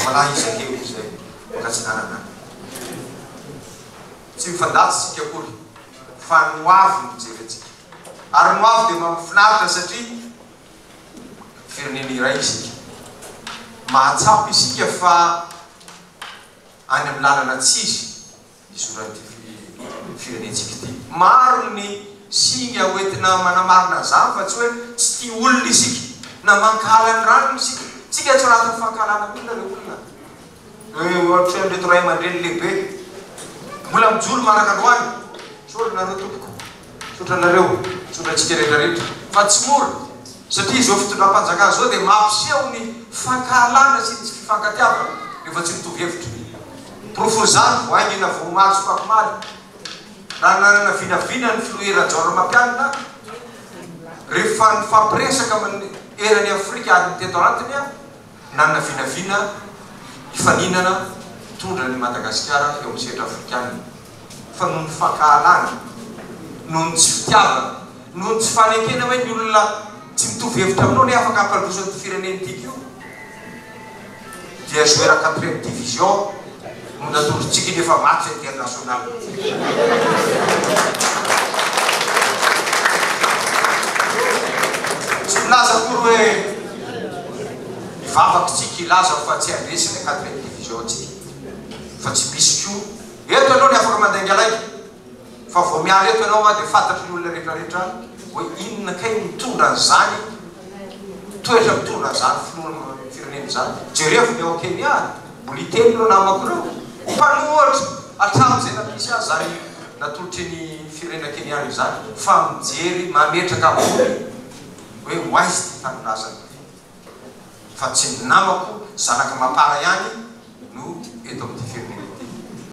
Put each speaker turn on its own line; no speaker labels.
malahy isakeo zay makatsinanana tsy mifandatsy sika akory fa noavy no jerentsika ary noavy dia mahafinaritra satria firenena iray isika mahatsapy isika fa any amin'ny lalana tsizy isoran'ity firenentsika ity maro ny singa hoentina manamarina zany fa tsy hoe tsy tia olona isika na mankala ny ranony isika tsika tsy raha fankalana olona le olona ohatra nreto ray aman-dreny lehibe mbola mijolo manakandroany soranareo tompoko sotranareo sotratsika rehetrarehetra fa tsy mora satria izao fitondram-panjakana zao dia mampiseho ny fankalana sy tsy fifankatiavana rehefa tsy mitovy hevitra profozany voaingina vomaly sy pakomaly raha nanana vinavina ny filoheran-jaona mampianina rehefa ny fampiresaka erany Afrika adiny teto anatiny a nanana vinavina hifaninana tondra ny Madagasikara eo amin'ny setra afrikana fa noho ny fankahalana noho ny tsy fitiavana noho ny tsy fanekena hoe ny olona tsy mitovy hevitra aminao ny afaka ampandrosan'ny firenen'ity io dia jouer 4e division no natolotsika iny efa match international tsy milaza akory hoe mivavaky tsika ilaza fa tsy andresiny 4e division tsika fa tsy misy ko eto anao ny afaka mandainga alaiky fa vao miala eto anao a dia fantatry ny olona rehetrarehetra hoe inona kay mitondra an'izany toetra mitondra an'izany finoana firenena zany jerevo ny ao Kenya mbola iteny no namako reo mpanohatra hatramin'izay nampisy azy zany natolotry ny firenena Keniana io zany fa mijery mametraka ambony hoe hoaizy ty tanonazany fa tsy ny namako zanaka mapara ihany no eto amin'ity firenena